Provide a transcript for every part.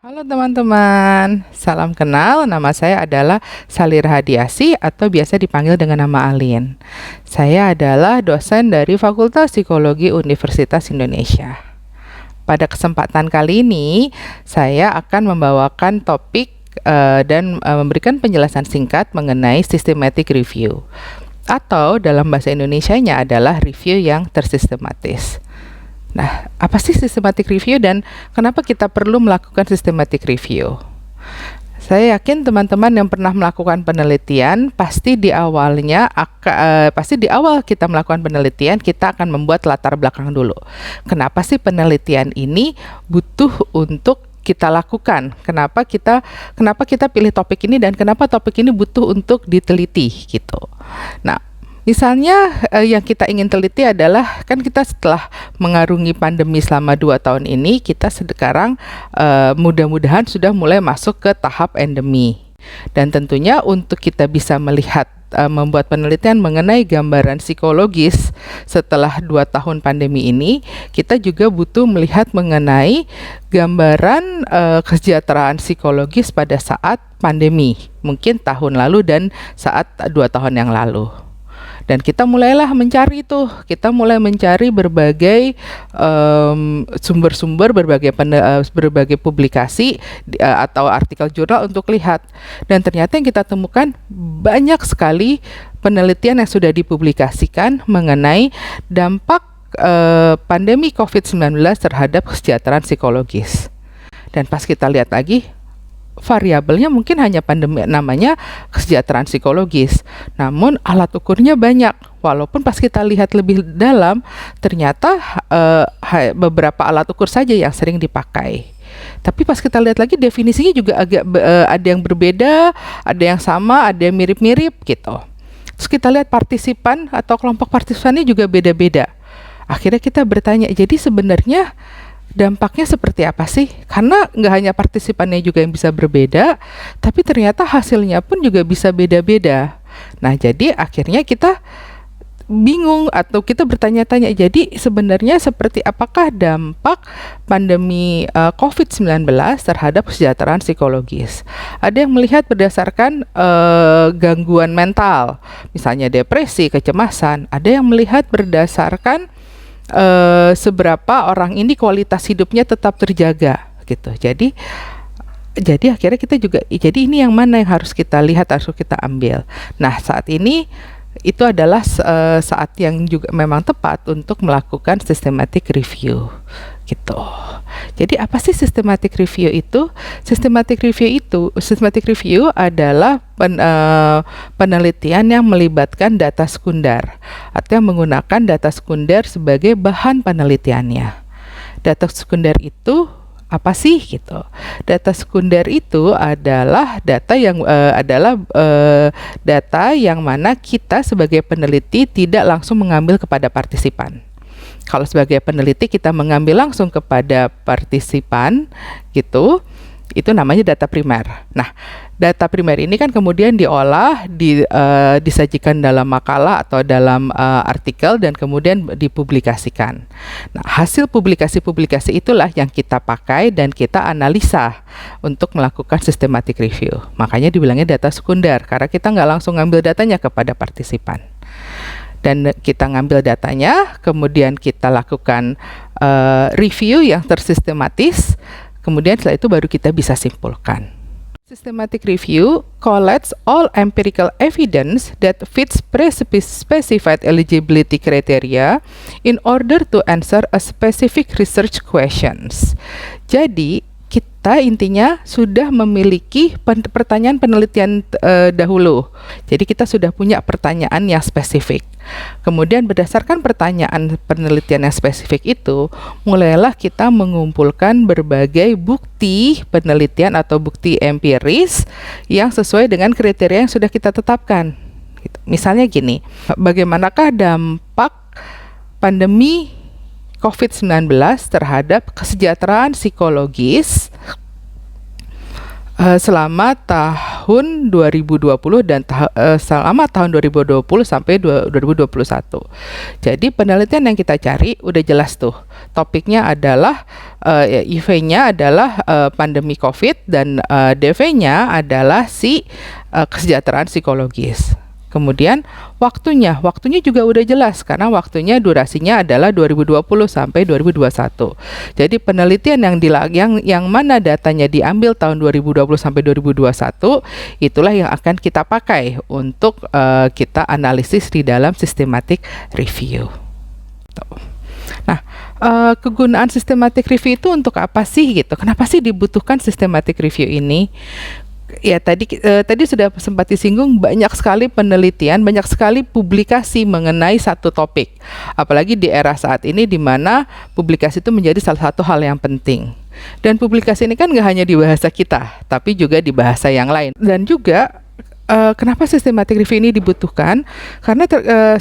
Halo teman-teman, salam kenal. Nama saya adalah Salir Hadiasi atau biasa dipanggil dengan nama Alin. Saya adalah dosen dari Fakultas Psikologi Universitas Indonesia. Pada kesempatan kali ini, saya akan membawakan topik dan memberikan penjelasan singkat mengenai systematic review. Atau dalam bahasa Indonesianya adalah review yang tersistematis. Nah, apa sih systematic review dan kenapa kita perlu melakukan systematic review? Saya yakin teman-teman yang pernah melakukan penelitian pasti di awal kita melakukan penelitian kita akan membuat latar belakang dulu. Kenapa sih penelitian ini butuh untuk kita lakukan? Kenapa kita pilih topik ini dan kenapa topik ini butuh untuk diteliti gitu. Nah, misalnya yang kita ingin teliti adalah, kan kita setelah mengarungi pandemi selama 2 tahun ini, kita sekarang mudah-mudahan sudah mulai masuk ke tahap endemi. Dan tentunya untuk kita bisa melihat, membuat penelitian mengenai gambaran psikologis setelah 2 tahun pandemi ini, kita juga butuh melihat mengenai gambaran kesejahteraan psikologis pada saat pandemi, mungkin tahun lalu dan saat 2 tahun yang lalu. Dan kita mulailah mencari kita mulai mencari berbagai sumber-sumber, berbagai publikasi atau artikel jurnal untuk lihat. Dan ternyata yang kita temukan banyak sekali penelitian yang sudah dipublikasikan mengenai dampak pandemi COVID-19 terhadap kesejahteraan psikologis. Dan pas kita lihat lagi, variabelnya mungkin hanya namanya kesejahteraan psikologis, namun alat ukurnya banyak. Walaupun pas kita lihat lebih dalam, ternyata beberapa alat ukur saja yang sering dipakai. Tapi pas kita lihat lagi, definisinya juga agak ada yang berbeda, ada yang sama, ada yang mirip-mirip gitu. Terus kita lihat partisipan atau kelompok partisipannya juga beda-beda. Akhirnya kita bertanya, jadi sebenarnya dampaknya seperti apa sih? Karena nggak hanya partisipannya juga yang bisa berbeda, tapi ternyata hasilnya pun juga bisa beda-beda. Nah, jadi akhirnya kita bingung atau kita bertanya-tanya, jadi sebenarnya seperti apakah dampak pandemi COVID-19 terhadap kesejahteraan psikologis? Ada yang melihat berdasarkan gangguan mental, misalnya depresi, kecemasan. Ada yang melihat berdasarkan seberapa orang ini kualitas hidupnya tetap terjaga gitu. Jadi akhirnya kita juga, jadi ini yang mana yang harus kita lihat, harus kita ambil. Nah, saat ini itu adalah saat yang juga memang tepat untuk melakukan systematic review gitu. Jadi apa sih systematic review itu? Systematic review adalah penelitian yang melibatkan data sekunder atau yang menggunakan data sekunder sebagai bahan penelitiannya. Data sekunder itu apa sih gitu? Data sekunder itu adalah data yang mana kita sebagai peneliti tidak langsung mengambil kepada partisipan. Kalau sebagai peneliti kita mengambil langsung kepada partisipan gitu, itu namanya data primer. Nah, data primer ini kan kemudian diolah, disajikan dalam makalah atau dalam artikel dan kemudian dipublikasikan. Nah, hasil publikasi-publikasi itulah yang kita pakai dan kita analisa untuk melakukan systematic review. Makanya dibilangnya data sekunder, karena kita nggak langsung ngambil datanya kepada partisipan. Dan kita ngambil datanya, kemudian kita lakukan review yang tersistematis, kemudian setelah itu baru kita bisa simpulkan. Systematic review collects all empirical evidence that fits pre-specified eligibility criteria in order to answer a specific research questions. Jadi kita intinya sudah memiliki pertanyaan penelitian dahulu. Jadi kita sudah punya pertanyaan yang spesifik. Kemudian berdasarkan pertanyaan penelitian yang spesifik itu, mulailah kita mengumpulkan berbagai bukti penelitian atau bukti empiris yang sesuai dengan kriteria yang sudah kita tetapkan. Misalnya gini, bagaimanakah dampak pandemi COVID-19 terhadap kesejahteraan psikologis selama tahun 2020 dan selama tahun 2020 sampai 2021. Jadi penelitian yang kita cari udah jelas tuh. Topiknya adalah IV-nya adalah pandemi COVID dan DV-nya adalah kesejahteraan psikologis. Kemudian waktunya juga udah jelas karena waktunya durasinya adalah 2020 sampai 2021. Jadi penelitian yang mana datanya diambil tahun 2020 sampai 2021 itulah yang akan kita pakai untuk kita analisis di dalam systematic review. Nah, kegunaan systematic review itu untuk apa sih gitu? Kenapa sih dibutuhkan systematic review ini? Ya tadi sudah sempat disinggung, banyak sekali penelitian, banyak sekali publikasi mengenai satu topik. Apalagi di era saat ini di mana publikasi itu menjadi salah satu hal yang penting. Dan publikasi ini kan nggak hanya di bahasa kita, tapi juga di bahasa yang lain. Dan juga kenapa systematic review ini dibutuhkan? Karena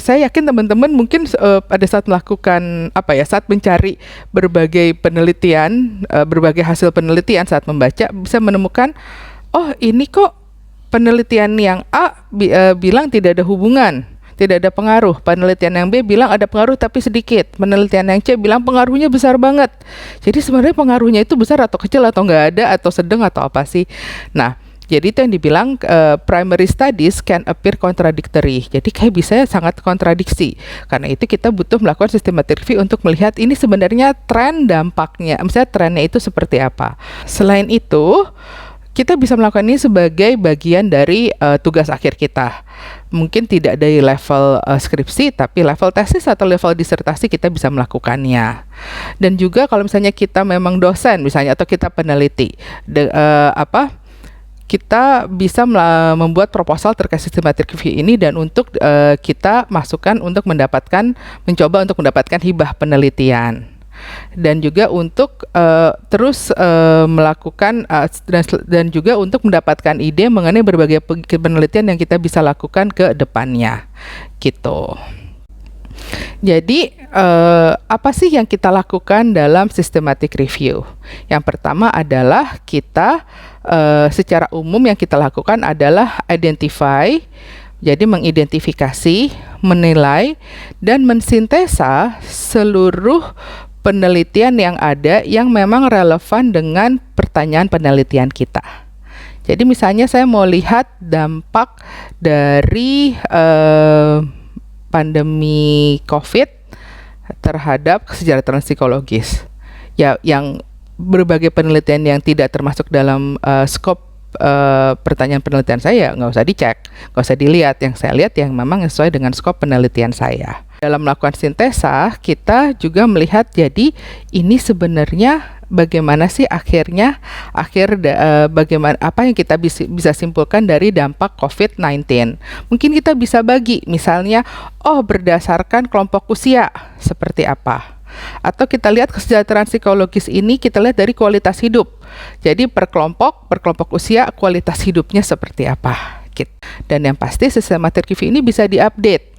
saya yakin teman-teman mungkin pada saat melakukan saat mencari berbagai penelitian, berbagai hasil penelitian saat membaca bisa menemukan, oh ini kok penelitian yang A bilang tidak ada hubungan, tidak ada pengaruh. Penelitian yang B bilang ada pengaruh tapi sedikit. Penelitian yang C bilang pengaruhnya besar banget. Jadi sebenarnya pengaruhnya itu besar atau kecil atau nggak ada atau sedang atau apa sih? Nah, jadi itu yang dibilang primary studies can appear contradictory. Jadi kayak bisa sangat kontradiksi. Karena itu kita butuh melakukan systematic review untuk melihat ini sebenarnya tren dampaknya. Misalnya trennya itu seperti apa. Selain itu, kita bisa melakukan ini sebagai bagian dari tugas akhir kita. Mungkin tidak dari level skripsi, tapi level tesis atau level disertasi kita bisa melakukannya. Dan juga kalau misalnya kita memang dosen, misalnya atau kita peneliti, kita bisa membuat proposal terkait systematic review ini dan untuk kita masukkan untuk mencoba untuk mendapatkan hibah penelitian. Dan juga untuk terus melakukan dan juga untuk mendapatkan ide mengenai berbagai penelitian yang kita bisa lakukan ke depannya gitu. Jadi apa sih yang kita lakukan dalam systematic review? Yang pertama adalah kita secara umum yang kita lakukan adalah identify. Jadi mengidentifikasi, menilai, dan mensintesa seluruh penelitian yang ada yang memang relevan dengan pertanyaan penelitian kita. Jadi misalnya saya mau lihat dampak dari pandemi COVID terhadap kesejahteraan psikologis. Ya, yang berbagai penelitian yang tidak termasuk dalam skop pertanyaan penelitian saya nggak usah dicek, nggak usah dilihat. Yang saya lihat yang memang sesuai dengan skop penelitian saya. Dalam melakukan sintesa, kita juga melihat jadi ini sebenarnya bagaimana sih bagaimana apa yang kita bisa simpulkan dari dampak COVID-19. Mungkin kita bisa bagi, misalnya, berdasarkan kelompok usia seperti apa. Atau kita lihat kesejahteraan psikologis ini kita lihat dari kualitas hidup. Jadi per kelompok usia kualitas hidupnya seperti apa. Dan yang pasti systematic review ini bisa diupdate.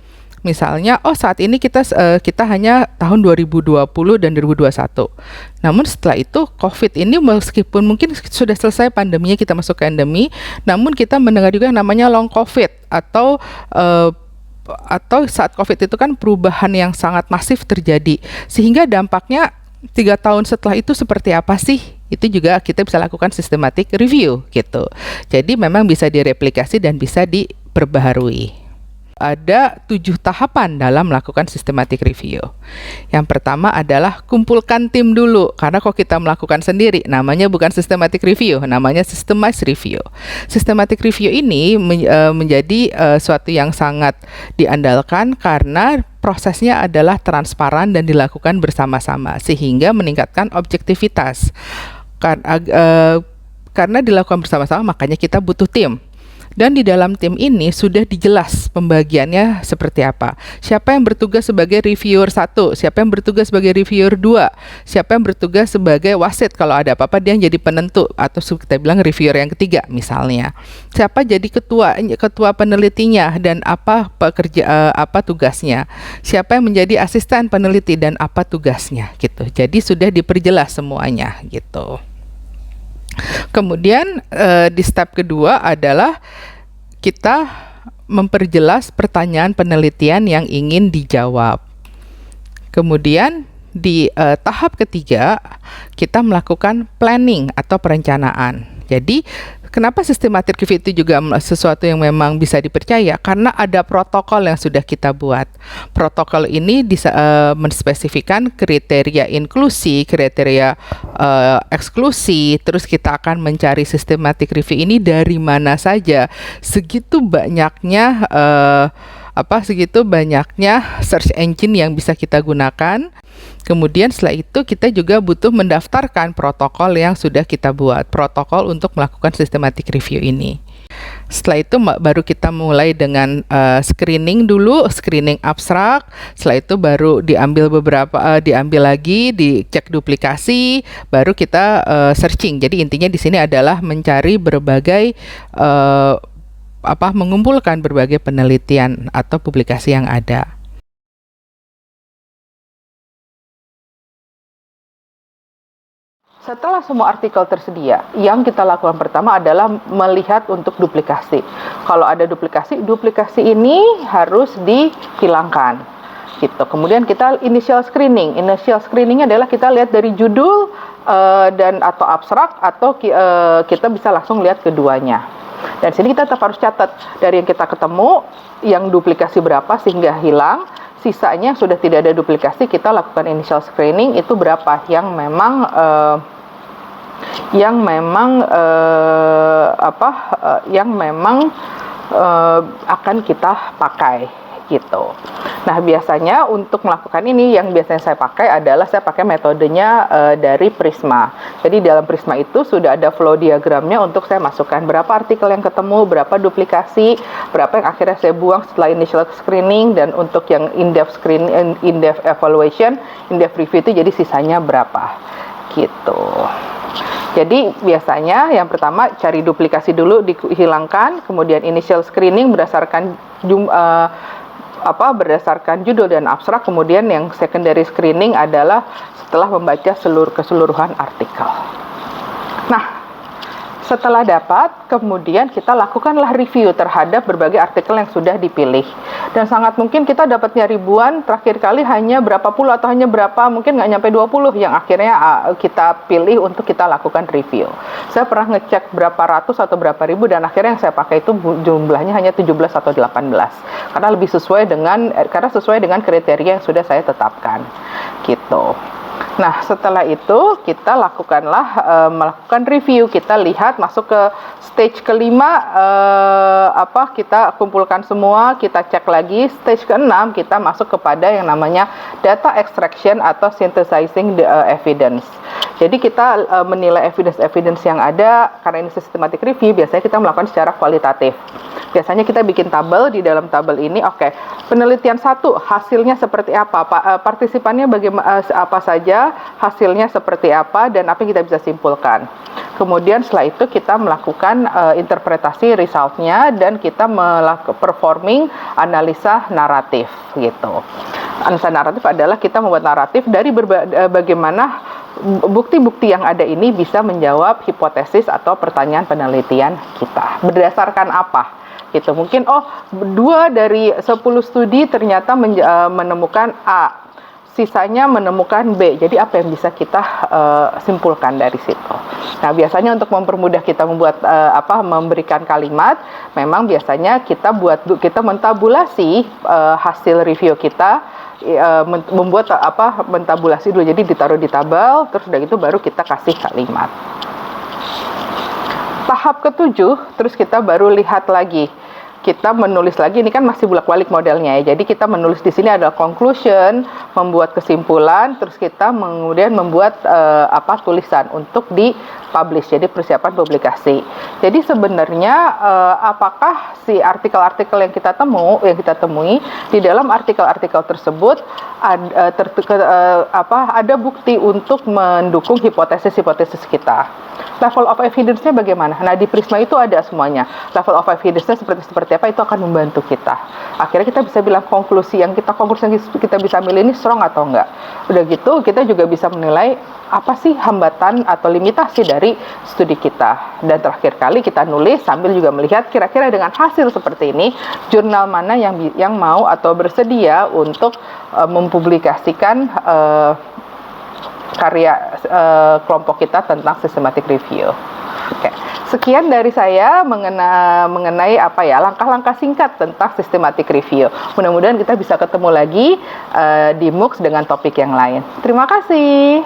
Misalnya, saat ini kita hanya tahun 2020 dan 2021. Namun setelah itu COVID ini meskipun mungkin sudah selesai pandeminya, kita masuk ke endemi, namun kita mendengar juga yang namanya long COVID atau saat COVID itu kan perubahan yang sangat masif terjadi, sehingga dampaknya 3 tahun setelah itu seperti apa sih? Itu juga kita bisa lakukan systematic review gitu. Jadi memang bisa direplikasi dan bisa diperbaharui. Ada 7 tahapan dalam melakukan systematic review. Yang pertama adalah kumpulkan tim dulu, karena kalau kita melakukan sendiri, namanya bukan systematic review, namanya systemized review. Systematic review ini menjadi suatu yang sangat diandalkan karena prosesnya adalah transparan dan dilakukan bersama-sama, sehingga meningkatkan objektivitas. Karena dilakukan bersama-sama, makanya kita butuh tim. Dan di dalam tim ini sudah dijelas pembagiannya seperti apa. Siapa yang bertugas sebagai reviewer 1, siapa yang bertugas sebagai reviewer 2, siapa yang bertugas sebagai wasit kalau ada apa-apa dia yang jadi penentu atau kita bilang reviewer yang ketiga misalnya. Siapa jadi ketua penelitinya dan apa tugasnya. Siapa yang menjadi asisten peneliti dan apa tugasnya gitu. Jadi sudah diperjelas semuanya gitu. Kemudian di step kedua adalah kita memperjelas pertanyaan penelitian yang ingin dijawab. Kemudian di tahap ketiga kita melakukan planning atau perencanaan. Jadi kenapa systematic review itu juga sesuatu yang memang bisa dipercaya? Karena ada protokol yang sudah kita buat. Protokol ini menspesifikan kriteria inklusi, kriteria eksklusi, terus kita akan mencari systematic review ini dari mana saja. Segitu banyaknya search engine yang bisa kita gunakan. Kemudian setelah itu kita juga butuh mendaftarkan protokol yang sudah kita buat, protokol untuk melakukan systematic review ini. Setelah itu baru kita mulai dengan screening dulu, screening abstrak. Setelah itu baru diambil lagi, dicek duplikasi, baru kita searching. Jadi intinya di sini adalah mencari berbagai mengumpulkan berbagai penelitian atau publikasi yang ada. Setelah semua artikel tersedia, yang kita lakukan pertama adalah melihat untuk duplikasi. Kalau ada duplikasi ini harus dihilangkan. Gitu. Kemudian kita initial screening. Initial screening adalah kita lihat dari judul dan atau abstrak, atau kita bisa langsung lihat keduanya. Dan sini kita tetap harus catat dari yang kita ketemu, yang duplikasi berapa sehingga hilang. Sisanya sudah tidak ada duplikasi, kita lakukan initial screening, itu berapa yang memang akan kita pakai gitu. Nah, biasanya untuk melakukan ini yang biasanya saya pakai adalah saya pakai metodenya dari Prisma. Jadi dalam Prisma itu sudah ada flow diagramnya untuk saya masukkan berapa artikel yang ketemu, berapa duplikasi, berapa yang akhirnya saya buang setelah initial screening, dan untuk yang in-depth screening, in-depth evaluation, in-depth review itu jadi sisanya berapa gitu. Jadi biasanya yang pertama cari duplikasi dulu, dihilangkan, kemudian initial screening berdasarkan berdasarkan judul dan abstrak, kemudian yang secondary screening adalah setelah membaca keseluruhan artikel. Nah, setelah dapat, kemudian kita lakukanlah review terhadap berbagai artikel yang sudah dipilih. Dan sangat mungkin kita dapatnya ribuan, terakhir kali hanya berapa puluh atau hanya berapa, mungkin nggak nyampe 20 yang akhirnya kita pilih untuk kita lakukan review. Saya pernah ngecek berapa ratus atau berapa ribu, dan akhirnya yang saya pakai itu jumlahnya hanya 17 atau 18. Karena sesuai dengan kriteria yang sudah saya tetapkan. Gitu. Nah, setelah itu kita melakukan review, kita lihat masuk ke stage kelima, kita kumpulkan semua, kita cek lagi. Stage keenam kita masuk kepada yang namanya data extraction atau synthesizing the evidence. Jadi kita menilai evidence yang ada. Karena ini systematic review, biasanya kita melakukan secara kualitatif. Biasanya kita bikin tabel, di dalam tabel ini, penelitian 1 hasilnya seperti apa, partisipannya bagaimana, apa saja, hasilnya seperti apa, dan apa yang kita bisa simpulkan. Kemudian setelah itu kita melakukan interpretasi resultnya, dan kita performing analisa naratif gitu. Analisa naratif adalah kita membuat naratif dari bagaimana bukti-bukti yang ada ini bisa menjawab hipotesis atau pertanyaan penelitian kita. Berdasarkan apa? Gitu. Mungkin 2 dari 10 studi ternyata menemukan A, sisanya menemukan B. Jadi apa yang bisa kita simpulkan dari situ? Nah, biasanya untuk mempermudah kita memberikan kalimat, memang biasanya kita mentabulasi hasil review kita, mentabulasi dulu. Jadi ditaruh di tabel, terus udah gitu baru kita kasih kalimat. Tahap ke-7, terus kita baru lihat lagi. Kita menulis lagi, ini kan masih bolak-balik modelnya ya. Jadi kita menulis di sini adalah conclusion, membuat kesimpulan, terus kita kemudian membuat tulisan untuk di-publish, jadi persiapan publikasi. Jadi sebenarnya apakah si artikel-artikel yang kita temui di dalam artikel-artikel tersebut ada bukti untuk mendukung hipotesis-hipotesis kita. Level of evidence-nya bagaimana? Nah, di Prisma itu ada semuanya. Level of evidence-nya seperti seperti apa, itu akan membantu kita. Akhirnya kita bisa bilang konklusi yang kita bisa ambil ini strong atau enggak. Udah gitu kita juga bisa menilai apa sih hambatan atau limitasi dari studi kita. Dan terakhir kali kita nulis sambil juga melihat kira-kira dengan hasil seperti ini, jurnal mana yang mau atau bersedia untuk mempublikasikan karya kelompok kita tentang systematic review. Oke. Sekian dari saya mengenai apa ya, langkah-langkah singkat tentang systematic review. Mudah-mudahan kita bisa ketemu lagi di MOOCs dengan topik yang lain. Terima kasih.